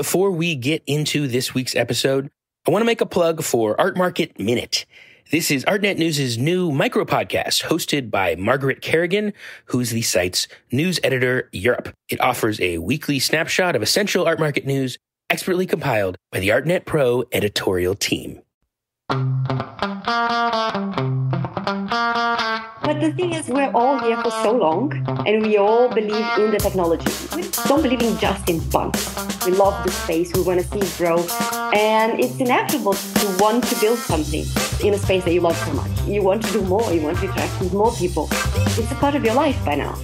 Before we get into this week's episode, I want to make a plug for Art Market Minute. This is ArtNet News' new micro podcast hosted by Margaret Kerrigan, who's the site's news editor Europe. It offers a weekly snapshot of essential art market news expertly compiled by the ArtNet Pro editorial team. But the thing is, we're all here for so long, and we all believe in the technology. We don't believe in just in punks. We love the space, we want to see it grow, and it's inevitable to want to build something in a space that you love so much. You want to do more, you want to interact with more people. It's a part of your life by now.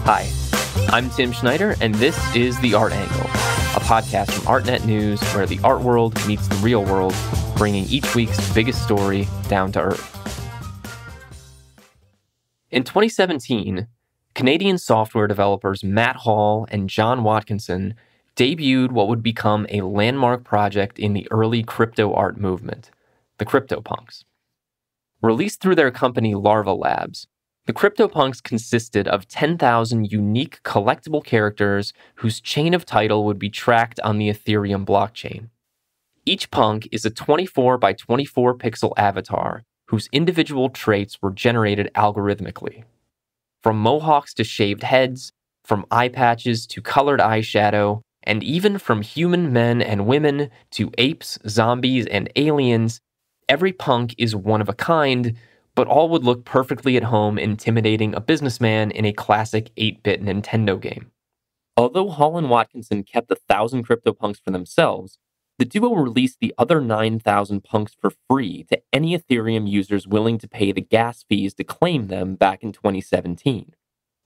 Hi, I'm Tim Schneider, and this is The Art Angle, a podcast from ArtNet News where the art world meets the real world, bringing each week's biggest story down to earth. In 2017, Canadian software developers Matt Hall and John Watkinson debuted what would become a landmark project in the early crypto art movement, the CryptoPunks. Released through their company Larva Labs, the CryptoPunks consisted of 10,000 unique collectible characters whose chain of title would be tracked on the Ethereum blockchain. Each punk is a 24 by 24 pixel avatar whose individual traits were generated algorithmically. From mohawks to shaved heads, from eye patches to colored eyeshadow, and even from human men and women to apes, zombies, and aliens, every punk is one of a kind, but all would look perfectly at home intimidating a businessman in a classic 8-bit Nintendo game. Although Hall and Watkinson kept 1,000 CryptoPunks for themselves, the duo released the other 9,000 punks for free to any Ethereum users willing to pay the gas fees to claim them back in 2017.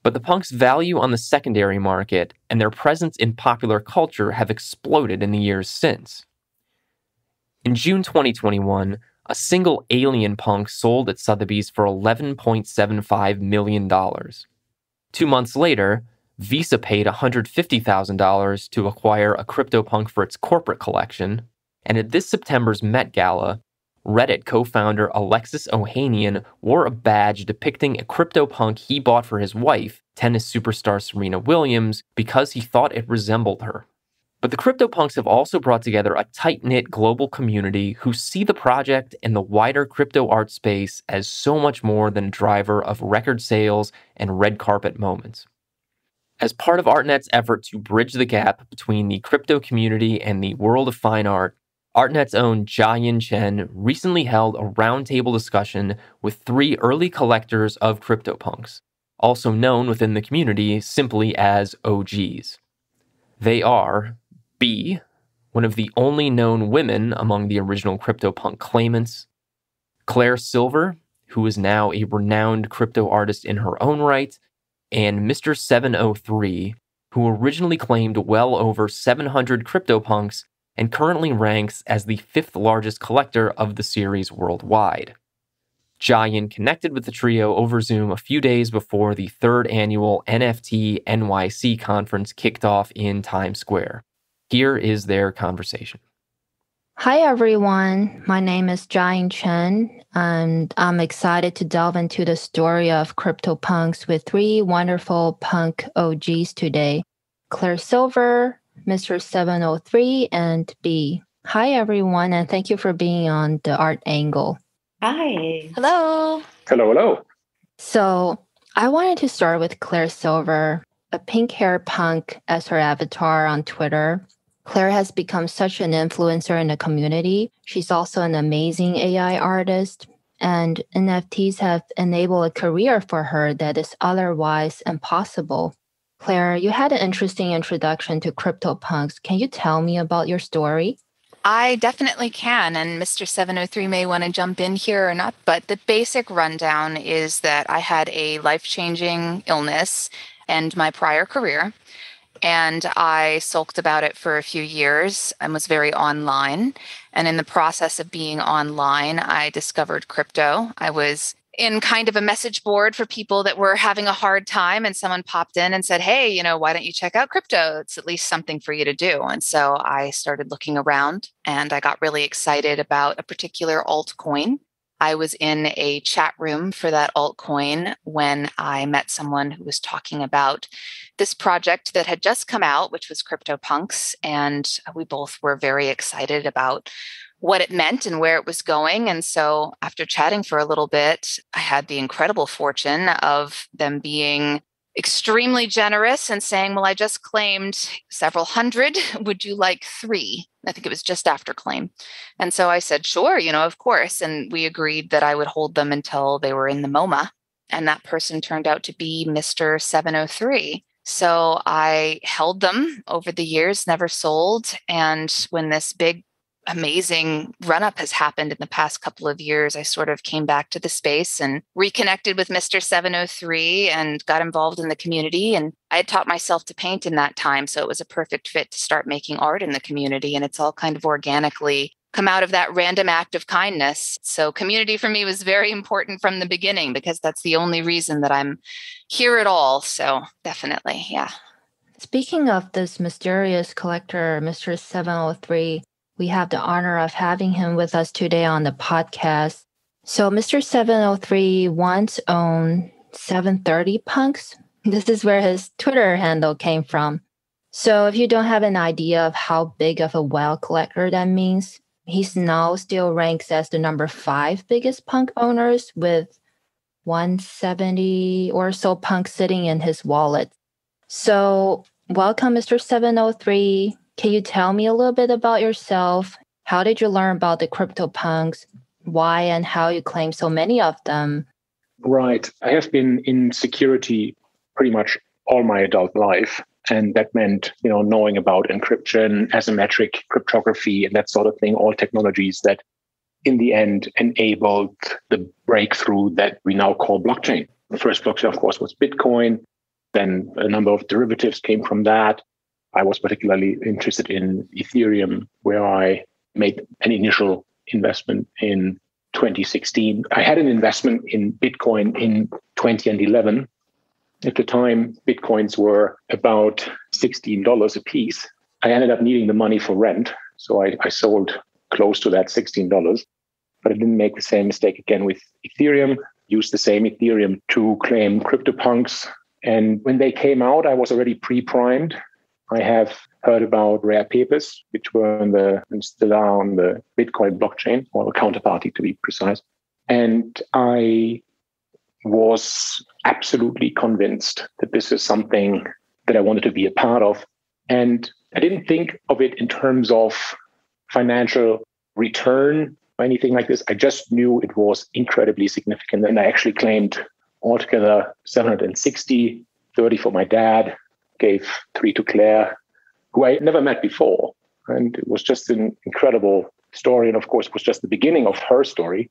But the punks' value on the secondary market and their presence in popular culture have exploded in the years since. In June 2021, a single alien punk sold at Sotheby's for $11.75 million. 2 months later, Visa paid $150,000 to acquire a CryptoPunk for its corporate collection, and at this September's Met Gala, Reddit co-founder Alexis Ohanian wore a badge depicting a CryptoPunk he bought for his wife, tennis superstar Serena Williams, because he thought it resembled her. But the CryptoPunks have also brought together a tight-knit global community who see the project and the wider crypto art space as so much more than a driver of record sales and red carpet moments. As part of ArtNet's effort to bridge the gap between the crypto community and the world of fine art, ArtNet's own Jia-Yin Chen recently held a roundtable discussion with 3 early collectors of CryptoPunks, also known within the community simply as OGs. They are B, one of the only known women among the original CryptoPunk claimants, Claire Silver, who is now a renowned crypto artist in her own right, and Mr. 703, who originally claimed well over 700 CryptoPunks and currently ranks as the 5th largest collector of the series worldwide. Jia-Yin connected with the trio over Zoom a few days before the 3rd annual NFT NYC conference kicked off in Times Square. Here is their conversation. Hi, everyone. My name is Jia-Yin Chen, and I'm excited to delve into the story of CryptoPunks with 3 wonderful punk OGs today, Claire Silver, Mr. 703, and B. Hi, everyone, and thank you for being on The Art Angle. Hi. Hello. Hello, hello. So I wanted to start with Claire Silver, a pink-haired punk as her avatar on Twitter. Claire has become such an influencer in the community. She's also an amazing AI artist, and NFTs have enabled a career for her that is otherwise impossible. Claire, you had an interesting introduction to CryptoPunks. Can you tell me about your story? I definitely can, and Mr. 703 may want to jump in here or not, but the basic rundown is that I had a life-changing illness and my prior career, and I sulked about it for a few years and was very online. And in the process of being online, I discovered crypto. I was in kind of a message board for people that were having a hard time, and someone popped in and said, hey, why don't you check out crypto? It's at least something for you to do. And so I started looking around, and I got really excited about a particular altcoin. I was in a chat room for that altcoin when I met someone who was talking about this project that had just come out, which was CryptoPunks. And we both were very excited about what it meant and where it was going. And so after chatting for a little bit, I had the incredible fortune of them being extremely generous and saying, well, I just claimed several hundred. Would you like 3? I think it was just after claim. And so I said, sure, of course. And we agreed that I would hold them until they were in the MoMA. And that person turned out to be Mr. 703. So I held them over the years, never sold. And when this big amazing run-up has happened in the past couple of years, I sort of came back to the space and reconnected with Mr. 703 and got involved in the community. And I had taught myself to paint in that time, so it was a perfect fit to start making art in the community. And it's all kind of organically come out of that random act of kindness. So community for me was very important from the beginning because that's the only reason that I'm here at all. So definitely, yeah. Speaking of this mysterious collector, Mr. 703, we have the honor of having him with us today on the podcast. So Mr. 703 once owned 730 Punks. This is where his Twitter handle came from. So if you don't have an idea of how big of a whale collector that means, he's now still ranks as the number 5 biggest punk owners with 170 or so punks sitting in his wallet. So welcome, Mr. 703. Can you tell me a little bit about yourself? How did you learn about the CryptoPunks? Why and how you claim so many of them? Right. I have been in security pretty much all my adult life. And that meant, knowing about encryption, asymmetric cryptography, and that sort of thing, all technologies that in the end enabled the breakthrough that we now call blockchain. The first blockchain, of course, was Bitcoin. Then a number of derivatives came from that. I was particularly interested in Ethereum, where I made an initial investment in 2016. I had an investment in Bitcoin in 2011. At the time, Bitcoins were about $16 a piece. I ended up needing the money for rent, so I sold close to that $16. But I didn't make the same mistake again with Ethereum, used the same Ethereum to claim CryptoPunks. And when they came out, I was already pre-primed. I have heard about rare papers, which were and still are on the Bitcoin blockchain, or a counterparty to be precise. And I was absolutely convinced that this is something that I wanted to be a part of. And I didn't think of it in terms of financial return or anything like this. I just knew it was incredibly significant. And I actually claimed altogether 760, 30 for my dad, gave 3 to Claire, who I never met before. And it was just an incredible story. And of course, it was just the beginning of her story.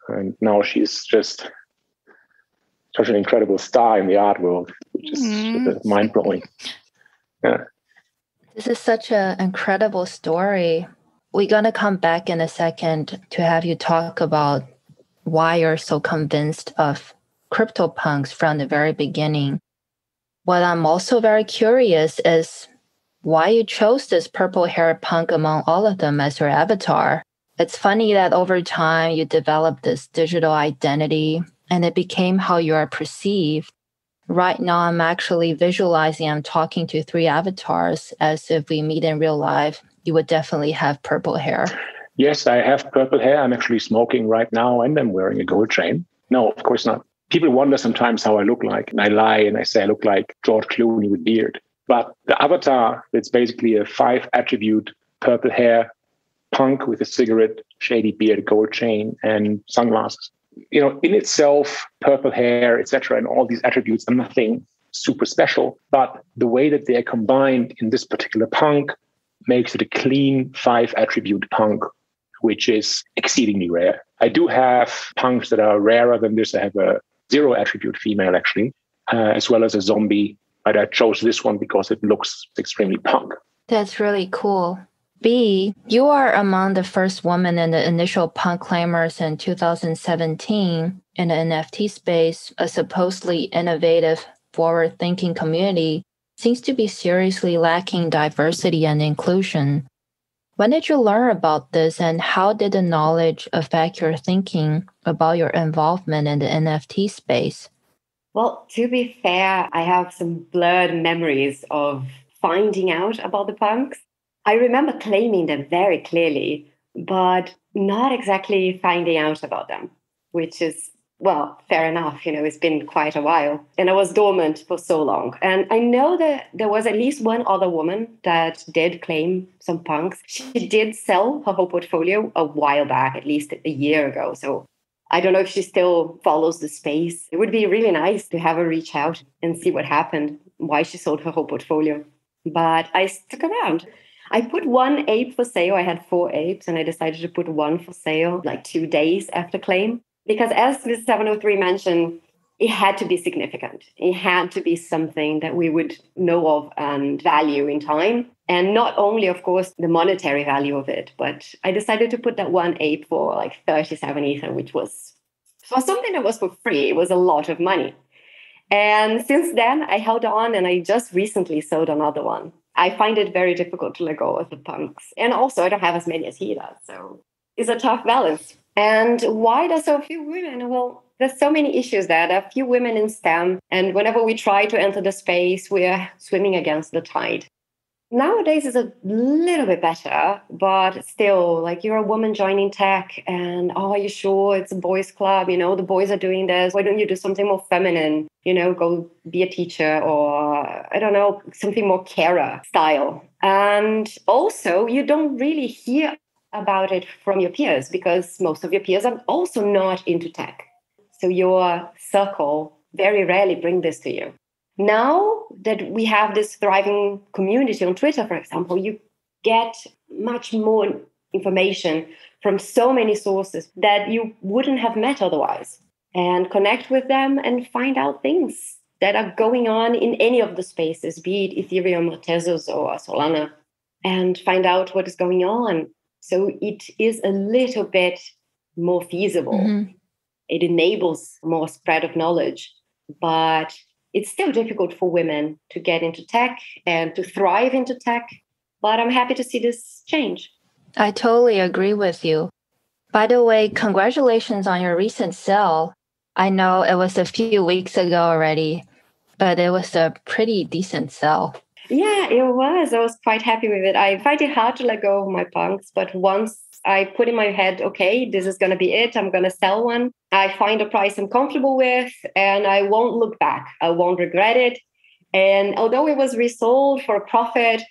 And now she's just such an incredible star in the art world, which is mind-blowing. Yeah. This is such an incredible story. We're going to come back in a second to have you talk about why you're so convinced of CryptoPunks from the very beginning. What I'm also very curious is why you chose this purple hair punk among all of them as your avatar. It's funny that over time you developed this digital identity and it became how you are perceived. Right now, I'm actually visualizing I'm talking to 3 avatars as if we meet in real life. You would definitely have purple hair. Yes, I have purple hair. I'm actually smoking right now and I'm wearing a gold chain. No, of course not. People wonder sometimes how I look like, and I lie and I say I look like George Clooney with beard. But the avatar, it's basically a 5-attribute purple hair punk with a cigarette, shady beard, gold chain, and sunglasses. In itself, purple hair, etc., and all these attributes are nothing super special. But the way that they are combined in this particular punk makes it a clean 5-attribute punk, which is exceedingly rare. I do have punks that are rarer than this. I have a 0-attribute female, actually, as well as a zombie. But I chose this one because it looks extremely punk. That's really cool. B, you are among the first women in the initial punk claimers in 2017 in the NFT space. A supposedly innovative, forward-thinking community seems to be seriously lacking diversity and inclusion. When did you learn about this, and how did the knowledge affect your thinking about your involvement in the NFT space? Well, to be fair, I have some blurred memories of finding out about the punks. I remember claiming them very clearly, but not exactly finding out about them, which is, well, fair enough. It's been quite a while. And I was dormant for so long. And I know that there was at least one other woman that did claim some punks. She did sell her whole portfolio a while back, at least a year ago. So I don't know if she still follows the space. It would be really nice to have her reach out and see what happened, why she sold her whole portfolio. But I stuck around. I put one ape for sale. I had 4 apes, and I decided to put one for sale like 2 days after claim. Because as Ms. 703 mentioned, it had to be significant. It had to be something that we would know of and value in time. And not only, of course, the monetary value of it, but I decided to put that one ape for like 37 Ether, which was for something that was for free. It was a lot of money. And since then, I held on, and I just recently sold another one. I find it very difficult to let go of the punks. And also, I don't have as many as he does. So it's a tough balance. And why there's so few women? Well, there's so many issues there. There are few women in STEM. And whenever we try to enter the space, we're swimming against the tide. Nowadays is a little bit better, but still, like, you're a woman joining tech and, oh, are you sure it's a boys' club? The boys are doing this. Why don't you do something more feminine? Go be a teacher, or, I don't know, something more carer style. And also, you don't really hear about it from your peers, because most of your peers are also not into tech. So your circle very rarely bring this to you. Now that we have this thriving community on Twitter, for example, you get much more information from so many sources that you wouldn't have met otherwise, and connect with them and find out things that are going on in any of the spaces, be it Ethereum or Tezos or Solana, and find out what is going on. So it is a little bit more feasible. Mm-hmm. It enables more spread of knowledge, but it's still difficult for women to get into tech and to thrive into tech. But I'm happy to see this change. I totally agree with you. By the way, congratulations on your recent sale. I know it was a few weeks ago already, but it was a pretty decent sale. Yeah, it was. I was quite happy with it. I find it hard to let go of my punks, but once I put in my head, okay, this is going to be it, I'm going to sell one, I find a price I'm comfortable with, and I won't look back. I won't regret it. And although it was resold for a profit,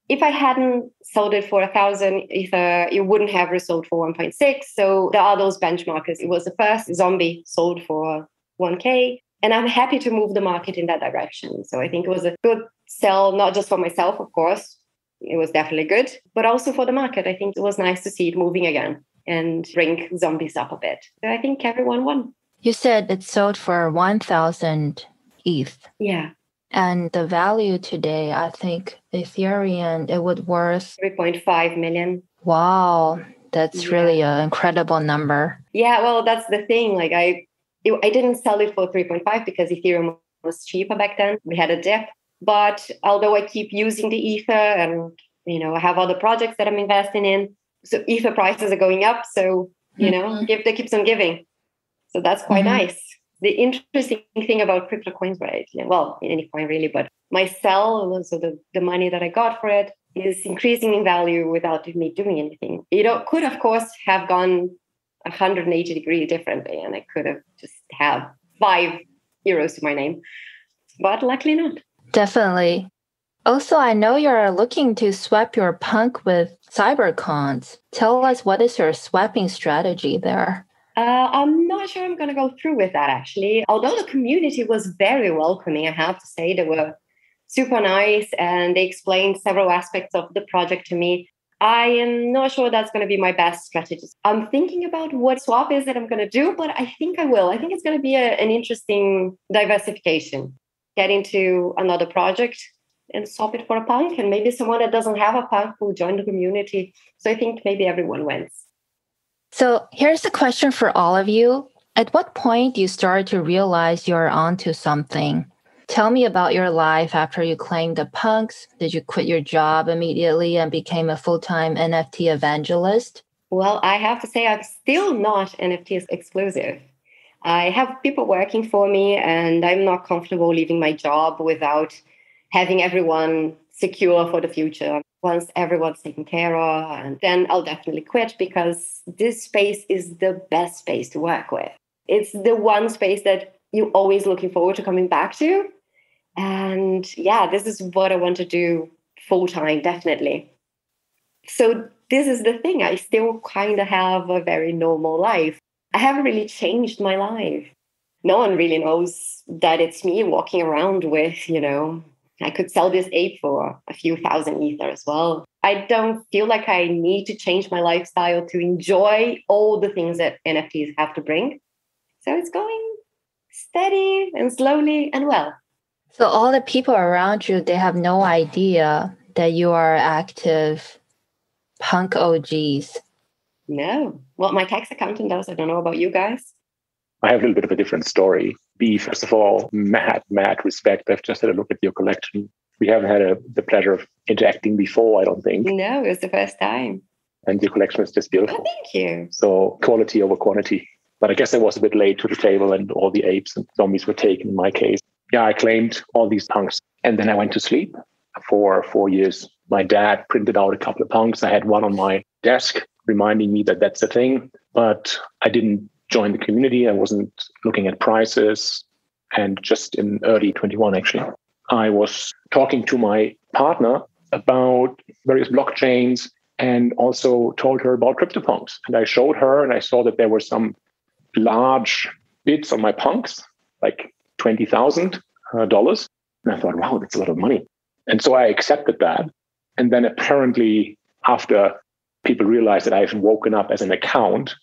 if I hadn't sold it for 1,000 Ether, it wouldn't have resold for 1.6. So there are those benchmarks. It was the first zombie sold for 1K. And I'm happy to move the market in that direction. So I think it was a good sell, not just for myself, of course. It was definitely good, but also for the market. I think it was nice to see it moving again and bring zombies up a bit. So I think everyone won. You said it sold for 1,000 ETH. Yeah. And the value today, I think Ethereum, it would worth 3.5 million. Wow. That's really an incredible number. Yeah, well, that's the thing. Like I didn't sell it for 3.5 because Ethereum was cheaper back then. We had a dip. But although I keep using the Ether and, I have other projects that I'm investing in, so Ether prices are going up. So, gift that keeps on giving. So that's quite nice. The interesting thing about crypto coins, right? Well, in any coin really, but my sell, so the money that I got for it is increasing in value without me doing anything. It could, of course, have gone 180 degrees differently, and I could have just have 5 euros to my name, but luckily not. Definitely. Also, I know you're looking to swap your punk with cybercons. Tell us, what is your swapping strategy there? I'm not sure I'm going to go through with that, actually. Although the community was very welcoming, I have to say. They were super nice, and they explained several aspects of the project to me. I am not sure that's going to be my best strategy. I'm thinking about what swap is that I'm going to do, but I think I will. I think it's going to be an interesting diversification. Get into another project and swap it for a punk, and maybe someone that doesn't have a punk will join the community. So I think maybe everyone wins. So here's the question for all of you. At what point do you start to realize you're onto something? Tell me about your life after you claimed the punks. Did you quit your job immediately and became a full-time NFT evangelist? Well, I have to say I'm still not NFT exclusive. I have people working for me, and I'm not comfortable leaving my job without having everyone secure for the future. Once everyone's taken care of, and then I'll definitely quit, because this space is the best space to work with. It's the one space that you're always looking forward to coming back to. And yeah, this is what I want to do full time, definitely. So this is the thing. I still kind of have a very normal life. I haven't really changed my life. No one really knows that it's me walking around with, I could sell this ape for a few thousand ether as well. I don't feel like I need to change my lifestyle to enjoy all the things that NFTs have to bring. So it's going steady and slowly and well. So all the people around you, they have no idea that you are active punk OGs. No. Well, my tax accountant does. I don't know about you guys. I have a little bit of a different story. B, first of all, mad respect. I've just had a look at your collection. We haven't had the pleasure of interacting before, I don't think. No, it was the first time. And your collection is just beautiful. Oh, thank you. So quality over quantity. But I guess I was a bit late to the table and all the apes and zombies were taken in my case. Yeah, I claimed all these punks. And then I went to sleep for 4 years. My dad printed out a couple of punks. I had one on my desk reminding me that that's a thing. But I didn't join the community. I wasn't looking at prices. And just in early 21, actually, I was talking to my partner about various blockchains and also told her about CryptoPunks. And I showed her and I saw that there were some large bids on my punks, like $20,000. And I thought, wow, that's a lot of money. And so I accepted that. And then apparently after people realized that I had woken up as an account,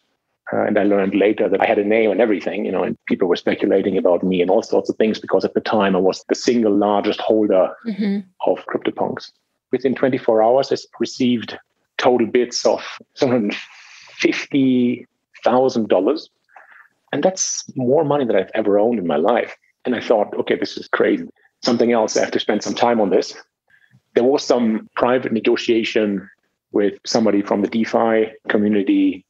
and I learned later that I had a name and everything, and people were speculating about me and all sorts of things, because at the time I was the single largest holder of CryptoPunks. Within 24 hours, I received total bids of $750,000. And that's more money than I've ever owned in my life. And I thought, okay, this is crazy. Something else, I have to spend some time on this. There was some private negotiation with somebody from the DeFi community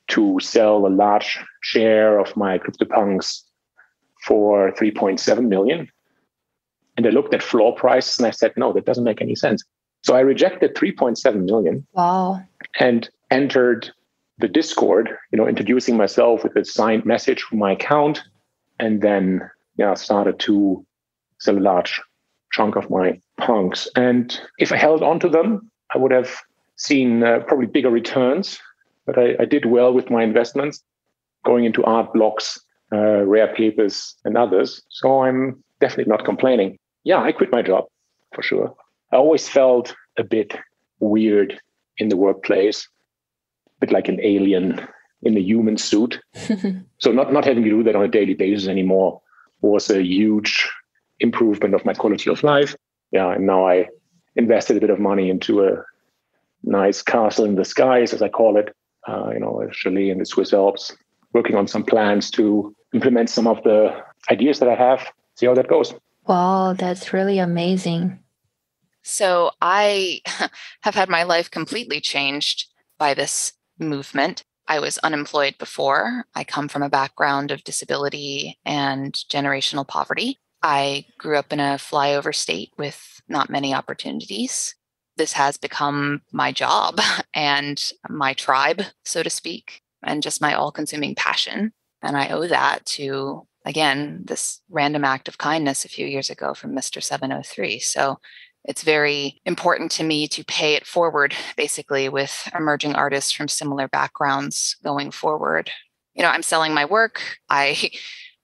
to sell a large share of my CryptoPunks for 3.7 million. And I looked at floor prices and I said, no, that doesn't make any sense. So I rejected 3.7 million. Wow. And entered the Discord, introducing myself with a signed message from my account, and then started to sell a large chunk of my punks. And if I held on to them, I would have seen probably bigger returns. But I did well with my investments, going into art blocks, rare papers, and others. So I'm definitely not complaining. Yeah, I quit my job for sure. I always felt a bit weird in the workplace, a bit like an alien in a human suit. So not having to do that on a daily basis anymore was a huge improvement of my quality of life. Yeah, and now I invested a bit of money into a nice castle in the skies, as I call it, a chalet in the Swiss Alps, working on some plans to implement some of the ideas that I have, see how that goes. Wow, that's really amazing. So I have had my life completely changed by this movement. I was unemployed before. I come from a background of disability and generational poverty. I grew up in a flyover state with not many opportunities. This has become my job and my tribe, so to speak, and just my all-consuming passion. And I owe that to, again, this random act of kindness a few years ago from Mr. 703. So it's very important to me to pay it forward, basically, with emerging artists from similar backgrounds going forward. I'm selling my work. I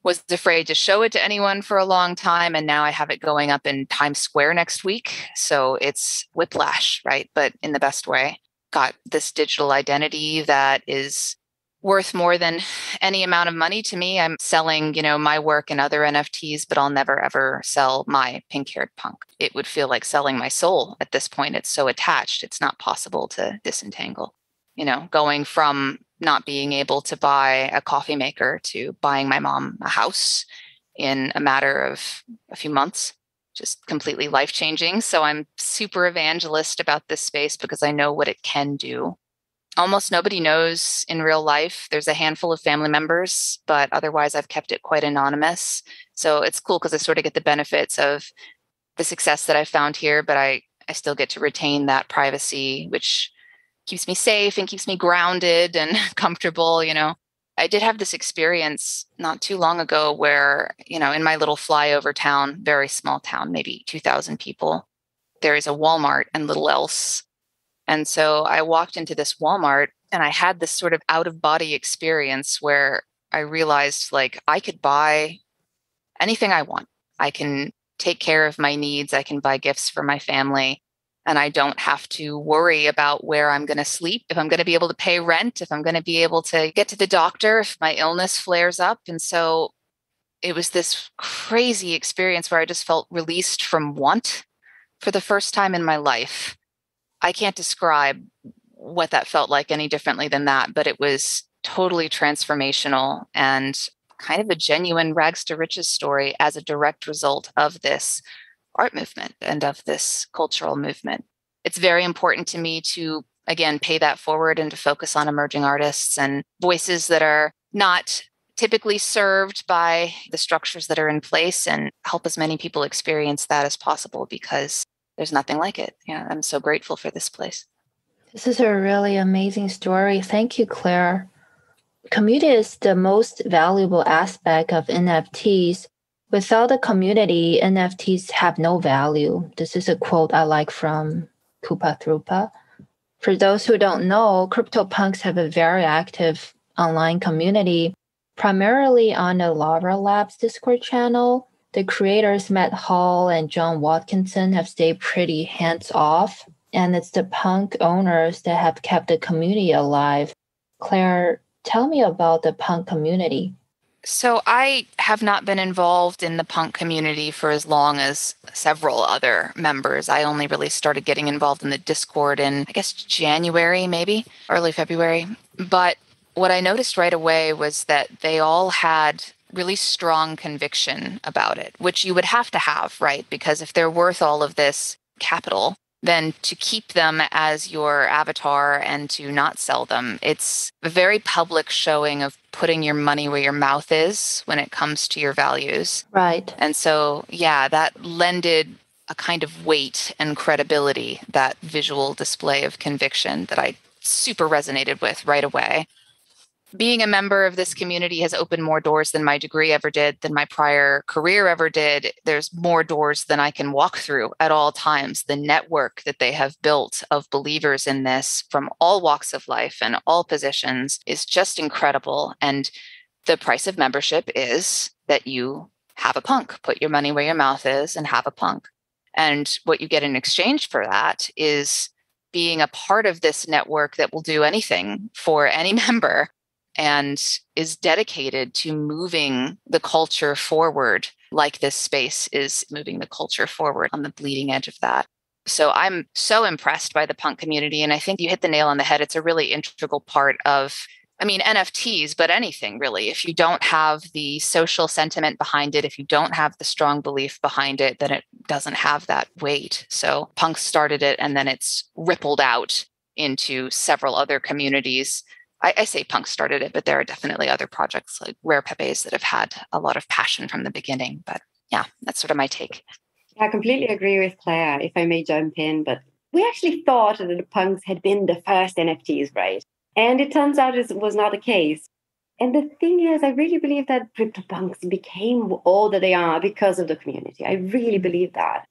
was afraid to show it to anyone for a long time, and now I have it going up in Times Square next week. So it's whiplash, right? But in the best way. Got this digital identity that is worth more than any amount of money to me. I'm selling, my work and other NFTs, but I'll never, ever sell my pink-haired punk. It would feel like selling my soul at this point. It's so attached. It's not possible to disentangle. Going from not being able to buy a coffee maker to buying my mom a house in a matter of a few months, just completely life-changing. So I'm super evangelist about this space because I know what it can do. Almost nobody knows in real life. There's a handful of family members, but otherwise I've kept it quite anonymous. So it's cool because I sort of get the benefits of the success that I found here, but I still get to retain that privacy, which keeps me safe and keeps me grounded and comfortable. I did have this experience not too long ago where, in my little flyover town, very small town, maybe 2,000 people, there is a Walmart and little else. And so I walked into this Walmart and I had this sort of out of body experience where I realized I could buy anything I want. I can take care of my needs. I can buy gifts for my family. And I don't have to worry about where I'm going to sleep, if I'm going to be able to pay rent, if I'm going to be able to get to the doctor, if my illness flares up. And so it was this crazy experience where I just felt released from want for the first time in my life. I can't describe what that felt like any differently than that, but it was totally transformational and kind of a genuine rags to riches story as a direct result of this art movement and of this cultural movement. It's very important to me to, again, pay that forward and to focus on emerging artists and voices that are not typically served by the structures that are in place and help as many people experience that as possible because there's nothing like it. Yeah, I'm so grateful for this place. This is a really amazing story. Thank you, Claire. Community is the most valuable aspect of NFTs. Without the community, NFTs have no value. This is a quote I like from Koopa Troopa. For those who don't know, CryptoPunks have a very active online community, primarily on the Larva Labs Discord channel. The creators Matt Hall and John Watkinson have stayed pretty hands-off, and it's the punk owners that have kept the community alive. Claire, tell me about the punk community. So I have not been involved in the punk community for as long as several other members. I only really started getting involved in the Discord in, I guess, January, maybe, early February. But what I noticed right away was that they all had really strong conviction about it, which you would have to have, right? Because if they're worth all of this capital, then to keep them as your avatar and to not sell them, it's a very public showing of putting your money where your mouth is when it comes to your values. Right. And so, yeah, that lended a kind of weight and credibility, that visual display of conviction that I super resonated with right away. Being a member of this community has opened more doors than my degree ever did, than my prior career ever did. There's more doors than I can walk through at all times. The network that they have built of believers in this from all walks of life and all positions is just incredible. And the price of membership is that you have a punk, put your money where your mouth is and have a punk. And what you get in exchange for that is being a part of this network that will do anything for any member and is dedicated to moving the culture forward like this space is moving the culture forward on the bleeding edge of that. So I'm so impressed by the punk community. And I think you hit the nail on the head. It's a really integral part of, NFTs, but anything really. If you don't have the social sentiment behind it, if you don't have the strong belief behind it, then it doesn't have that weight. So punk started it and then it's rippled out into several other communities. I say punk started it, but there are definitely other projects like Rare Pepes that have had a lot of passion from the beginning. But yeah, that's sort of my take. I completely agree with Claire, if I may jump in. But we actually thought that the punks had been the first NFTs, right? And it turns out it was not the case. And the thing is, I really believe that CryptoPunks became all that they are because of the community. I really believe that.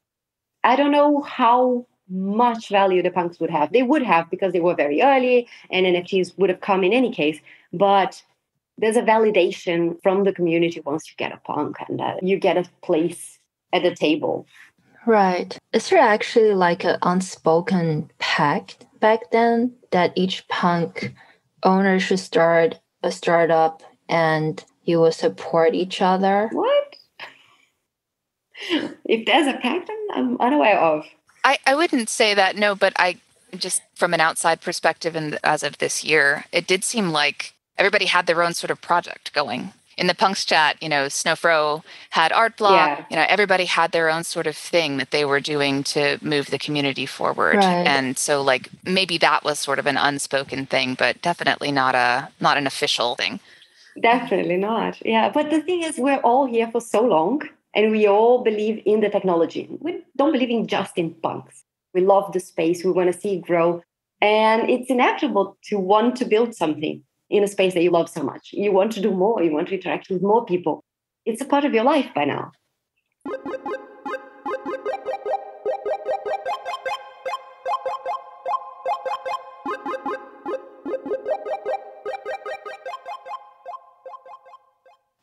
I don't know how much value the punks would have. They would have because they were very early and NFTs would have come in any case. But there's a validation from the community once you get a punk and you get a place at the table. Right. Is there actually like an unspoken pact back then that each punk owner should start a startup and you will support each other? What? If there's a pact, I'm unaware of. I wouldn't say that, no, but I just from an outside perspective and as of this year, it did seem like everybody had their own sort of project going. in the Punks chat, Snowfro had art block. Yeah. Everybody had their own sort of thing that they were doing to move the community forward. Right. And so like maybe that was sort of an unspoken thing, but definitely not an official thing. Definitely not. Yeah. But the thing is, we're all here for so long and we all believe in the technology. We don't believe in just in punks. We love the space. We want to see it grow. And it's inevitable to want to build something in a space that you love so much. You want to do more. You want to interact with more people. It's a part of your life by now.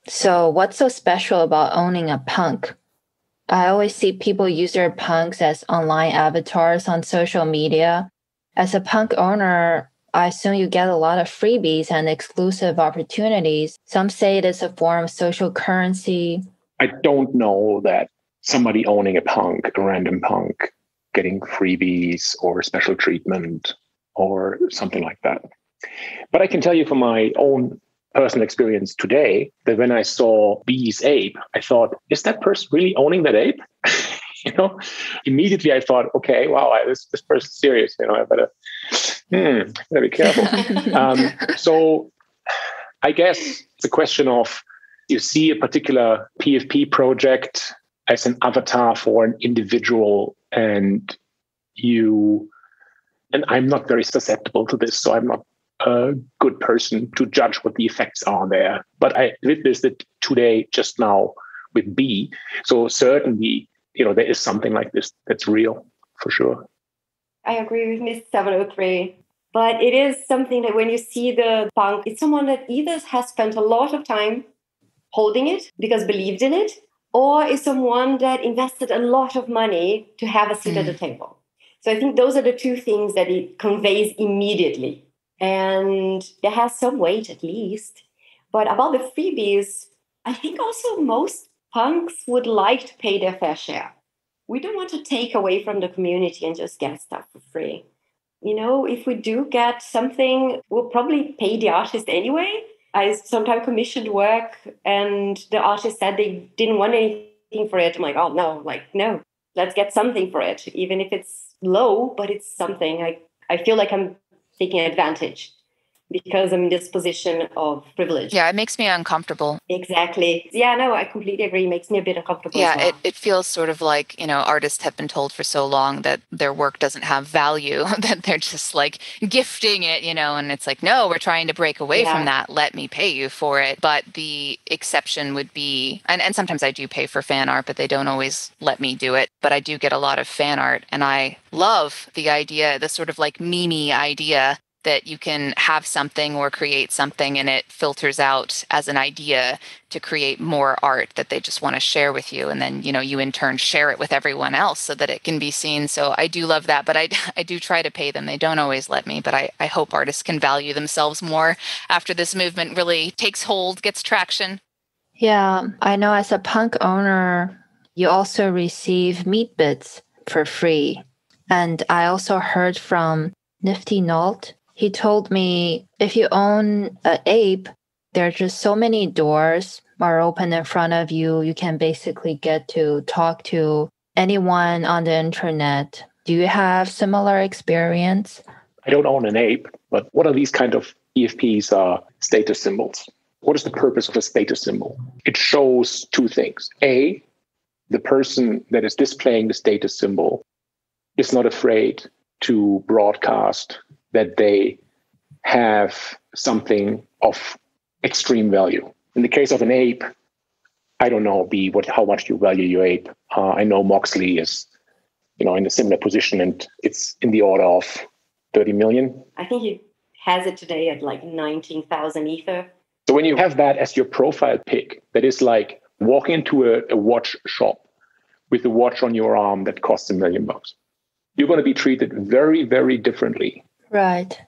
So what's so special about owning a punk? I always see people use their punks as online avatars on social media. As a punk owner, I assume you get a lot of freebies and exclusive opportunities. Some say it is a form of social currency. I don't know that somebody owning a random punk, getting freebies or special treatment or something like that. But I can tell you from my own personal experience today that when I saw B's ape, I thought, is that person really owning that ape? Immediately I thought, okay, wow, this person's serious. I better be careful. So I guess it's a question of you see a particular PFP project as an avatar for an individual and I'm not very susceptible to this, so I'm not a good person to judge what the effects are there. But I witnessed it today, just now with B. So certainly, there is something like this that's real, for sure. I agree with Miss 703. But it is something that when you see the punk, it's someone that either has spent a lot of time holding it because believed in it, or is someone that invested a lot of money to have a seat at the table. So I think those are the two things that it conveys immediately. And it has some weight at least. But about the freebies, I think also most punks would like to pay their fair share. We don't want to take away from the community and just get stuff for free. If we do get something, we'll probably pay the artist anyway. I sometimes commissioned work and the artist said they didn't want anything for it. I'm like, oh, no, let's get something for it. Even if it's low, but it's something. I feel like I'm taking advantage because I'm in this position of privilege. Yeah, it makes me uncomfortable. Exactly. Yeah, no, I completely agree. It makes me a bit uncomfortable Yeah, as well. it feels sort of like, artists have been told for so long that their work doesn't have value, that they're just like gifting it, and it's like, no, we're trying to break away from that. Let me pay you for it. But the exception would be, and sometimes I do pay for fan art, but they don't always let me do it. But I do get a lot of fan art, and I love the idea, the sort of like meme idea that you can have something or create something and it filters out as an idea to create more art that they just want to share with you. And then, you in turn share it with everyone else so that it can be seen. So I do love that, but I do try to pay them. They don't always let me, but I hope artists can value themselves more after this movement really takes hold, gets traction. Yeah, I know as a punk owner, you also receive meat bits for free. And I also heard from Nifty Nault. He told me if you own an ape, there are just so many doors are open in front of you. You can basically get to talk to anyone on the internet. Do you have similar experience? I don't own an ape, but what are these kind of EFPs are status symbols? What is the purpose of a status symbol? It shows two things. A, the person that is displaying the status symbol is not afraid to broadcast that they have something of extreme value. In the case of an ape, I don't know, how much you value your ape. I know Moxley is, in a similar position, and it's in the order of 30 million. I think he has it today at like 19,000 Ether. So when you have that as your profile pic, that is like walking into a watch shop with a watch on your arm that costs $1 million. You're going to be treated very, very differently. Right.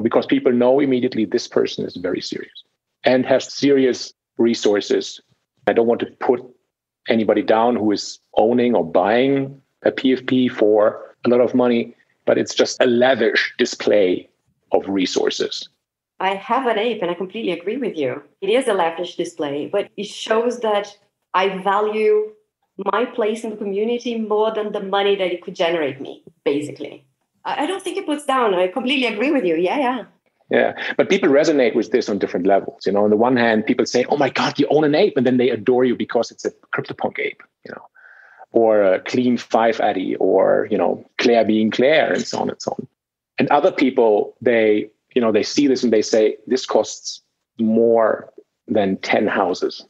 Because people know immediately this person is very serious and has serious resources. I don't want to put anybody down who is owning or buying a PFP for a lot of money, but it's just a lavish display of resources. I have an ape and I completely agree with you. It is a lavish display, but it shows that I value my place in the community more than the money that it could generate me, basically. I don't think it puts down. I completely agree with you. Yeah. Yeah, but people resonate with this on different levels. On the one hand, people say, "Oh my God, you own an ape," and then they adore you because it's a CryptoPunk ape, or a clean 5 Addy, or Claire being Claire, and so on and so on. And other people, they see this and they say, "This costs more than 10 houses,"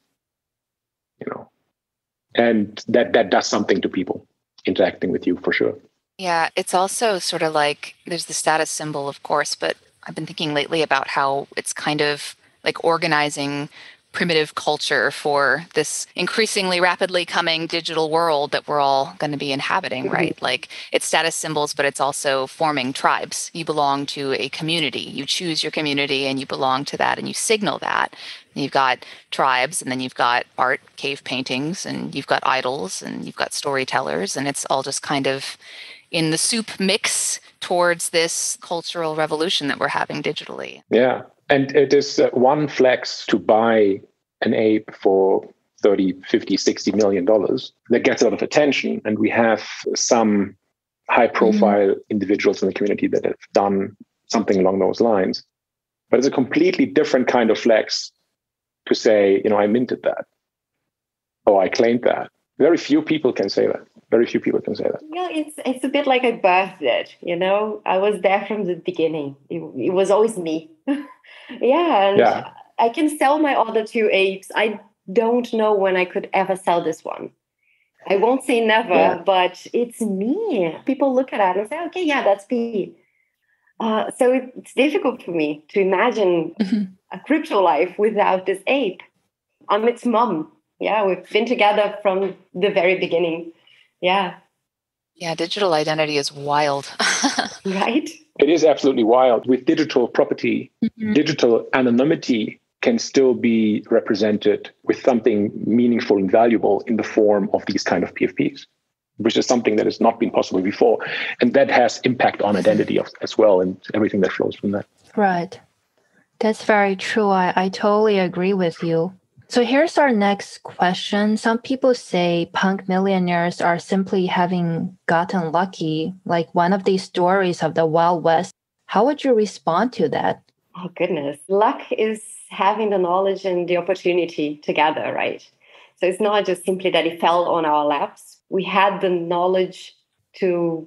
and that does something to people interacting with you for sure. Yeah, it's also sort of like there's the status symbol, of course, but I've been thinking lately about how it's kind of like organizing primitive culture for this increasingly rapidly coming digital world that we're all going to be inhabiting, right? Like it's status symbols, but it's also forming tribes. You belong to a community. You choose your community and you belong to that and you signal that. And you've got tribes, and then you've got art, cave paintings, and you've got idols, and you've got storytellers, and it's all just kind of in the soup mix towards this cultural revolution that we're having digitally. Yeah. And it is one flex to buy an ape for 30, 50, $60 million that gets a lot of attention. And we have some high profile individuals in the community that have done something along those lines. But it's a completely different kind of flex to say, I minted that. Oh, I claimed that. Very few people can say that. Yeah, it's a bit like I birthed it, I was there from the beginning. It was always me. Yeah. I can sell my other 2 apes. I don't know when I could ever sell this one. I won't say never, but it's me. People look at that and say, okay, yeah, that's me. So it's difficult for me to imagine a crypto life without this ape. I'm its mom. Yeah, we've been together from the very beginning. Yeah. Yeah, digital identity is wild. Right? It is absolutely wild. With digital property, digital anonymity can still be represented with something meaningful and valuable in the form of these kind of PFPs, which is something that has not been possible before. And that has impact on identity as well, and everything that flows from that. Right. That's very true. I totally agree with you. So here's our next question. Some people say punk millionaires are simply having gotten lucky, like one of these stories of the Wild West. How would you respond to that? Oh, goodness. Luck is having the knowledge and the opportunity together, right? So it's not just simply that it fell on our laps. We had the knowledge to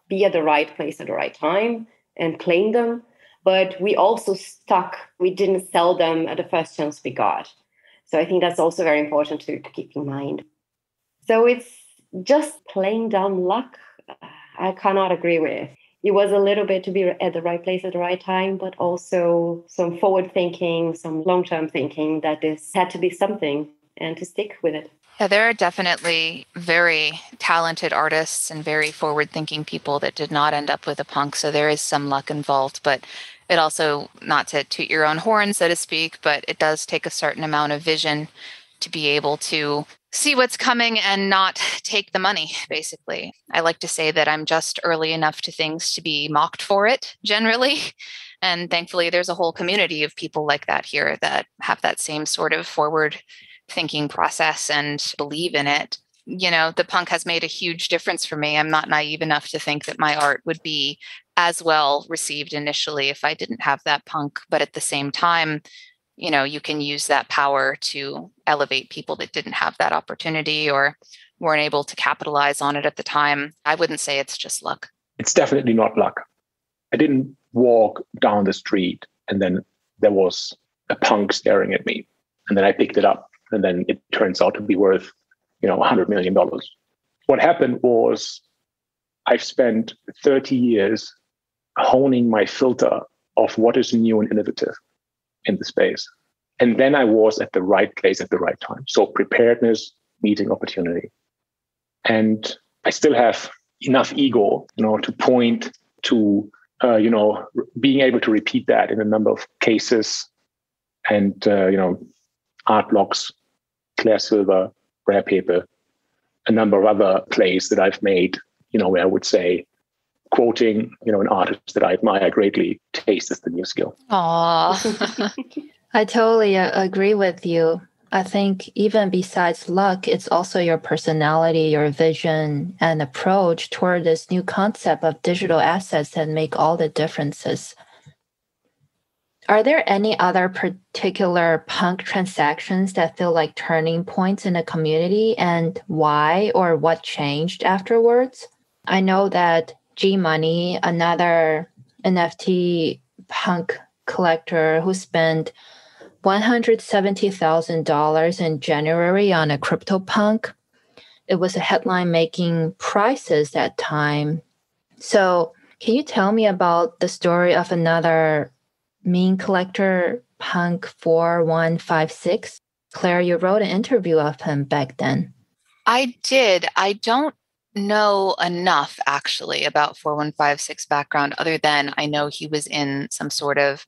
be at the right place at the right time and claim them, but we also stuck. We didn't sell them at the first chance we got. So I think that's also very important to keep in mind. So it's just plain dumb luck. I cannot agree with. It was a little bit to be at the right place at the right time, but also some forward thinking, some long-term thinking that this had to be something and to stick with it. Yeah, there are definitely very talented artists and very forward-thinking people that did not end up with a punk. So there is some luck involved, but it also, not to toot your own horn, so to speak, but it does take a certain amount of vision to be able to see what's coming and not take the money, basically. I like to say that I'm just early enough to things to be mocked for it, generally. And thankfully, there's a whole community of people like that here that have that same sort of forward thinking process and believe in it. The punk has made a huge difference for me. I'm not naive enough to think that my art would be as well received initially if I didn't have that punk. But at the same time, you can use that power to elevate people that didn't have that opportunity or weren't able to capitalize on it at the time. I wouldn't say it's just luck. It's definitely not luck. I didn't walk down the street and then there was a punk staring at me and then I picked it up and then it turns out to be worth, $100 million. What happened was I've spent 30 years honing my filter of what is new and innovative in the space. And then I was at the right place at the right time. So preparedness, meeting opportunity. And I still have enough ego, to point to, being able to repeat that in a number of cases and, art blocks, clear silver, rare paper, a number of other plays that I've made, where I would say, quoting, an artist that I admire greatly, taste is the new skill. Aw. I totally agree with you. I think even besides luck, it's also your personality, your vision, and approach toward this new concept of digital assets that make all the differences. Are there any other particular punk transactions that feel like turning points in the community, and why or what changed afterwards? I know that G Money, another NFT punk collector who spent $170,000 in January on a CryptoPunk. It was a headline-making prices that time. So can you tell me about the story of another meme collector, Punk 4156? Claire, you wrote an interview of him back then. I did. I don't know enough, actually, about 4156 background, other than I know he was in some sort of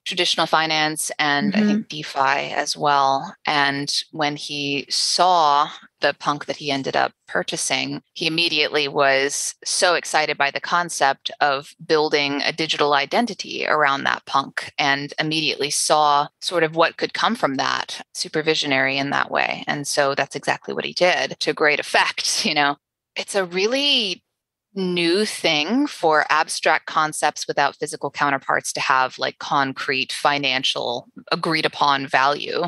traditional finance and I think DeFi as well. And when he saw the punk that he ended up purchasing, he immediately was so excited by the concept of building a digital identity around that punk and immediately saw sort of what could come from that, super visionary in that way. And so that's exactly what he did to great effect. It's a really new thing for abstract concepts without physical counterparts to have like concrete financial agreed upon value.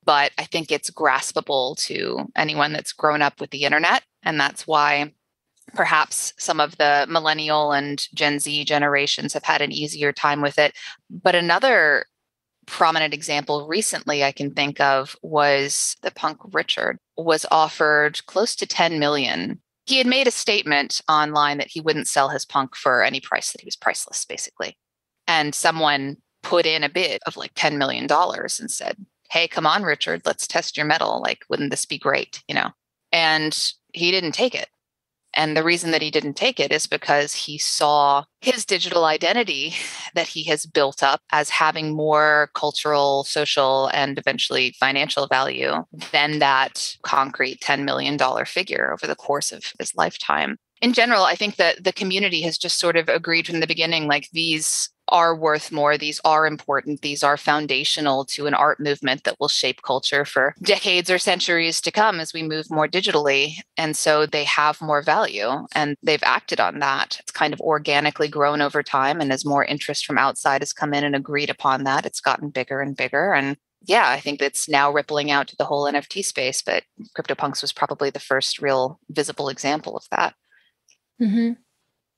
But I think it's graspable to anyone that's grown up with the internet. And that's why perhaps some of the millennial and Gen Z generations have had an easier time with it. But another prominent example recently I can think of was the punk Richard was offered close to 10 million. He had made a statement online that he wouldn't sell his punk for any price, that he was priceless, basically. And someone put in a bid of like $10 million and said, hey, come on, Richard, let's test your metal. Like, wouldn't this be great? And he didn't take it. And the reason that he didn't take it is because he saw his digital identity that he has built up as having more cultural, social, and eventually financial value than that concrete $10 million figure over the course of his lifetime. In general, I think that the community has just sort of agreed from the beginning, like these are worth more, these are important, these are foundational to an art movement that will shape culture for decades or centuries to come as we move more digitally. And so they have more value and they've acted on that. It's kind of organically grown over time. And as more interest from outside has come in and agreed upon that, it's gotten bigger and bigger. And yeah, I think that's now rippling out to the whole NFT space, but CryptoPunks was probably the first real visible example of that. Mm-hmm.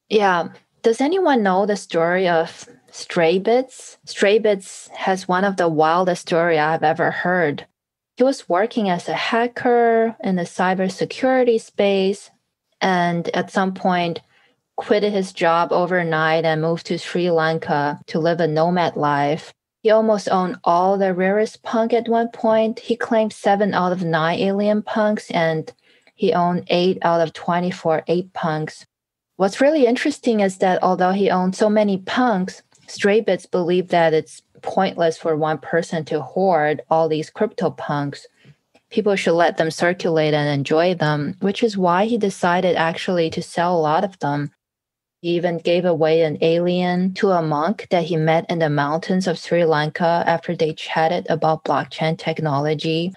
Yeah. Does anyone know the story of Stray Bits? Stray Bits has one of the wildest stories I've ever heard. He was working as a hacker in the cybersecurity space and at some point quitted his job overnight and moved to Sri Lanka to live a nomad life. He almost owned all the rarest punk at one point. He claimed 7 out of 9 alien punks and he owned 8 out of 24 ape punks. What's really interesting is that although he owned so many punks, Stray Bits believe that it's pointless for one person to hoard all these CryptoPunks. People should let them circulate and enjoy them, which is why he decided actually to sell a lot of them. He even gave away an alien to a monk that he met in the mountains of Sri Lanka after they chatted about blockchain technology.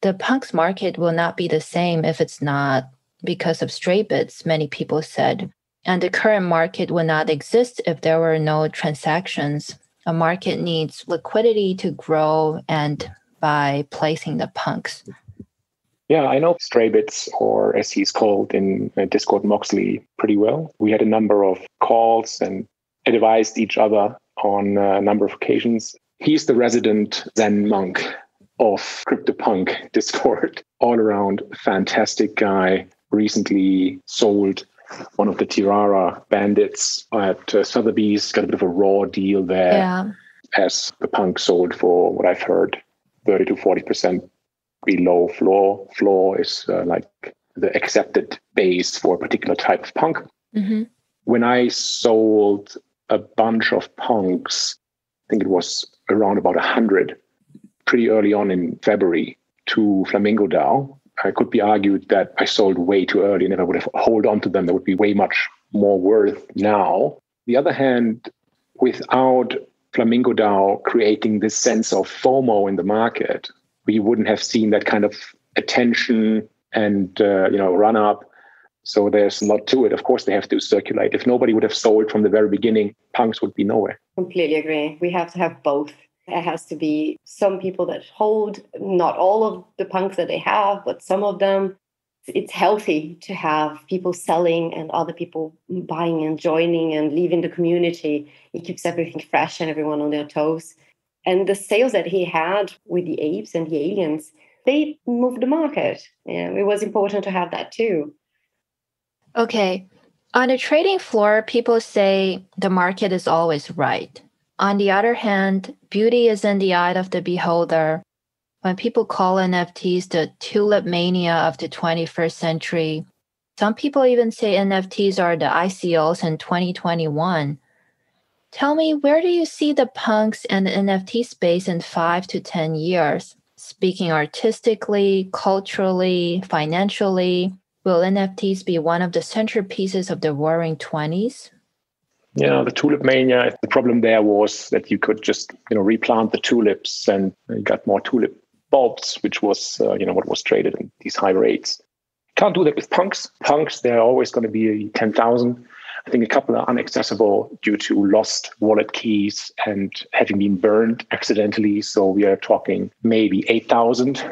The punks market will not be the same if it's not because of Stray Bits, many people said. And the current market would not exist if there were no transactions. A market needs liquidity to grow and by placing the punks. Yeah, I know Stray Bits, or as he's called in Discord, Moxley, pretty well. We had a number of calls and advised each other on a number of occasions. He's the resident Zen monk of CryptoPunk Discord. All around fantastic guy. Recently sold one of the Tirara bandits at Sotheby's, got a bit of a raw deal there. Yeah. As the punk sold for what I've heard, 30 to 40% below floor. Floor is like the accepted base for a particular type of punk. Mm-hmm. When I sold a bunch of punks, I think it was around about 100, pretty early on in February to Flamingo DAO. It could be argued that I sold way too early and if I would have held on to them, there would be way much more worth now. The other hand, without Flamingo DAO creating this sense of FOMO in the market, we wouldn't have seen that kind of attention and run up. So there's a lot to it. Of course, they have to circulate. If nobody would have sold from the very beginning, punks would be nowhere. Completely agree. We have to have both. There has to be some people that hold, not all of the punks that they have, but some of them. It's healthy to have people selling and other people buying and joining and leaving the community. It keeps everything fresh and everyone on their toes. And the sales that he had with the apes and the aliens, they moved the market. It was important to have that too. Okay. On the trading floor, people say the market is always right. On the other hand, beauty is in the eye of the beholder. When people call NFTs the tulip mania of the 21st century, some people even say NFTs are the ICOs in 2021. Tell me, where do you see the punks and the NFT space in 5 to 10 years? Speaking artistically, culturally, financially, will NFTs be one of the centerpieces of the Roaring 20s? Yeah, the tulip mania, the problem there was that you could just, replant the tulips and you got more tulip bulbs, which was, what was traded in these high rates. Can't do that with punks. Punks, they're always going to be 10,000. I think a couple are inaccessible due to lost wallet keys and having been burned accidentally. So we are talking maybe 8,000.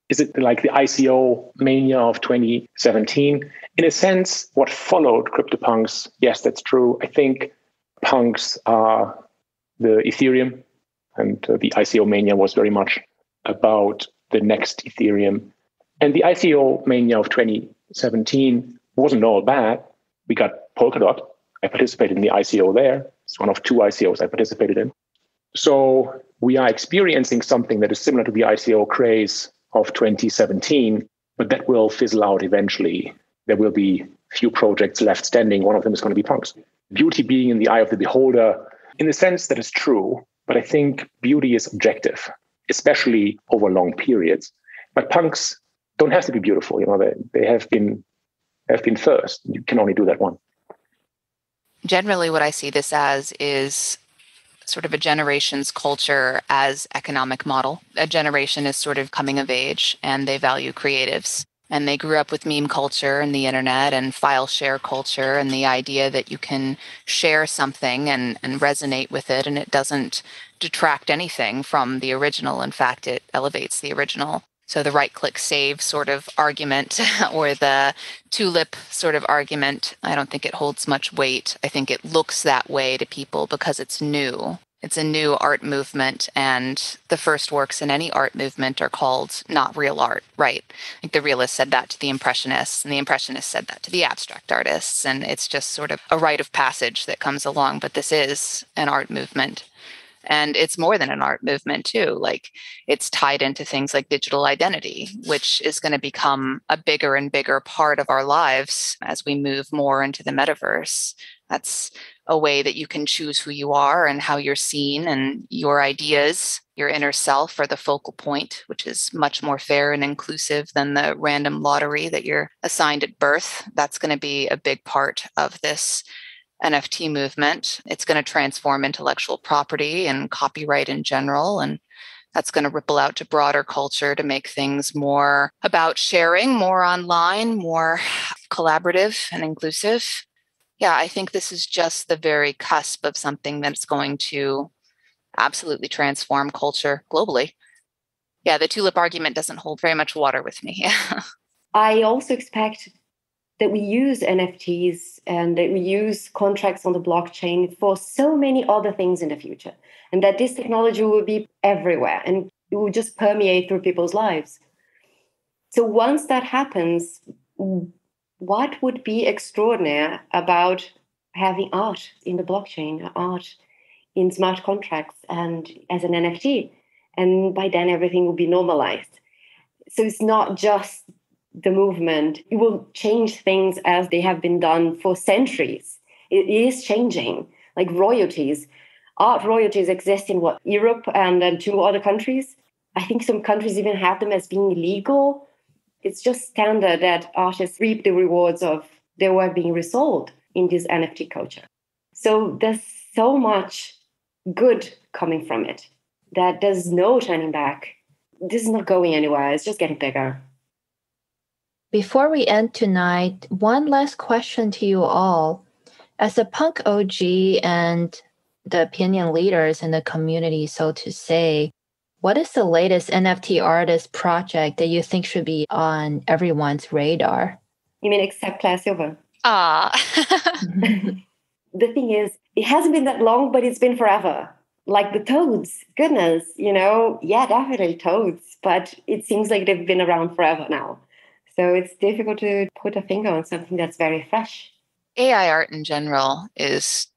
Is it like the ICO mania of 2017? In a sense, what followed CryptoPunks, yes, that's true. I think punks are the Ethereum, and the ICO mania was very much about the next Ethereum. And the ICO mania of 2017 wasn't all bad. We got Polkadot. I participated in the ICO there. It's one of 2 ICOs I participated in. So we are experiencing something that is similar to the ICO craze of 2017, but that will fizzle out eventually. There will be few projects left standing. One of them is going to be punks. Beauty being in the eye of the beholder, in the sense that is true, but I think beauty is objective, especially over long periods. But punks don't have to be beautiful. They have been first. You can only do that one. Generally, what I see this as is sort of a generation's culture as economic model. A generation is sort of coming of age and they value creatives. And they grew up with meme culture and the internet and file share culture and the idea that you can share something and resonate with it and it doesn't detract anything from the original. In fact, it elevates the original. So the right-click save sort of argument or the tulip sort of argument, I don't think it holds much weight. I think it looks that way to people because it's new. It's a new art movement, and the first works in any art movement are called not real art, right? Like the realists said that to the Impressionists, and the Impressionists said that to the abstract artists, and it's just sort of a rite of passage that comes along, but this is an art movement. And it's more than an art movement, too. Like, it's tied into things like digital identity, which is going to become a bigger and bigger part of our lives as we move more into the metaverse. That's a way that you can choose who you are and how you're seen, and your ideas, your inner self, are the focal point, which is much more fair and inclusive than the random lottery that you're assigned at birth. That's going to be a big part of this NFT movement. It's going to transform intellectual property and copyright in general, and that's going to ripple out to broader culture to make things more about sharing, more online, more collaborative and inclusive. Yeah, I think this is just the very cusp of something that's going to absolutely transform culture globally. Yeah, the tulip argument doesn't hold very much water with me. I also expect that we use NFTs and that we use contracts on the blockchain for so many other things in the future, and that this technology will be everywhere and it will just permeate through people's lives. So once that happens, what would be extraordinary about having art in the blockchain, art in smart contracts and as an NFT? And by then everything will be normalized. So it's not just the movement. It will change things as they have been done for centuries. It is changing, like royalties. Art royalties exist in Europe and then 2 other countries. I think some countries even have them as being illegal. It's just standard that artists reap the rewards of their work being resold in this NFT culture. So there's so much good coming from it that there's no turning back. This is not going anywhere. It's just getting bigger. Before we end tonight, one last question to you all. As a punk OG and the opinion leaders in the community, so to say, what is the latest NFT artist project that you think should be on everyone's radar? You mean except Claire Silver? The The thing is, it hasn't been that long, but it's been forever. Like the toads, goodness, yeah, definitely toads. But it seems like they've been around forever now. So it's difficult to put a finger on something that's very fresh. AI art in general is,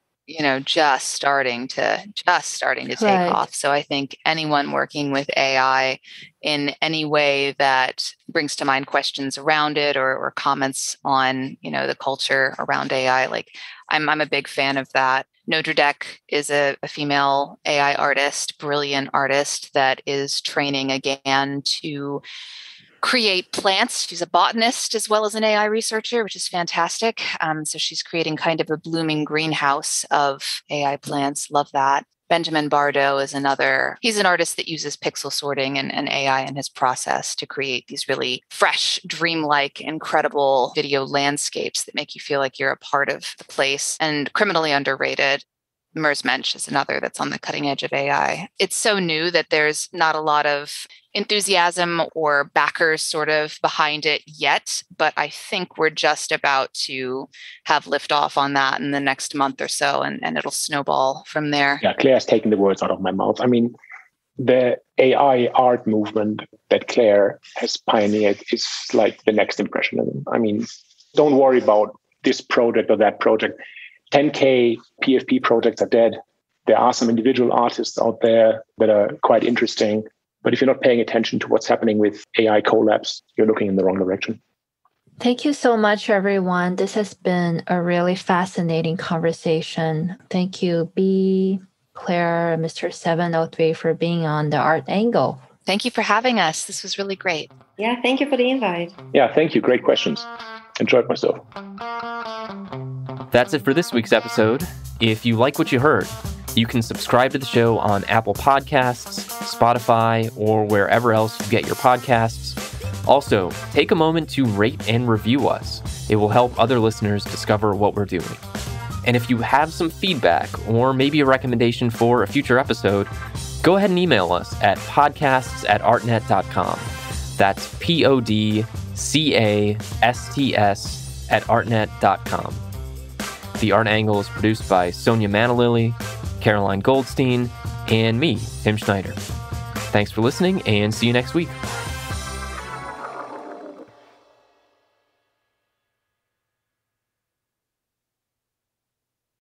just starting to take off. So I think anyone working with AI in any way that brings to mind questions around it or comments on, the culture around AI, like I'm a big fan of that. Nodradek is a female AI artist, brilliant artist that is training again to create plants. She's a botanist as well as an AI researcher, which is fantastic. So she's creating kind of a blooming greenhouse of AI plants. Love that. Benjamin Bardot is another. He's an artist that uses pixel sorting and AI in his process to create these really fresh, dreamlike, incredible video landscapes that make you feel like you're a part of the place, and criminally underrated. Mersmensch is another that's on the cutting edge of AI. It's so new that there's not a lot of enthusiasm or backers sort of behind it yet, but I think we're just about to have liftoff on that in the next month or so, and it'll snowball from there. Yeah, Claire's taking the words out of my mouth. I mean, the AI art movement that Claire has pioneered is like the next impressionism. I mean, don't worry about this project or that project. 10K PFP projects are dead. There are some individual artists out there that are quite interesting. But if you're not paying attention to what's happening with AI collabs, you're looking in the wrong direction. Thank you so much, everyone. This has been a really fascinating conversation. Thank you, B, Claire, and Mr. 703 for being on the Art Angle. Thank you for having us. This was really great. Yeah, thank you for the invite. Yeah, thank you. Great questions. Enjoyed myself. That's it for this week's episode. If you like what you heard, you can subscribe to the show on Apple Podcasts, Spotify, or wherever else you get your podcasts. Also, take a moment to rate and review us. It will help other listeners discover what we're doing. And if you have some feedback or maybe a recommendation for a future episode, go ahead and email us at podcasts@artnet.com. That's podcasts@artnet.com. The Art Angle is produced by Sonia Manalili, Caroline Goldstein, and me, Tim Schneider. Thanks for listening, and see you next week.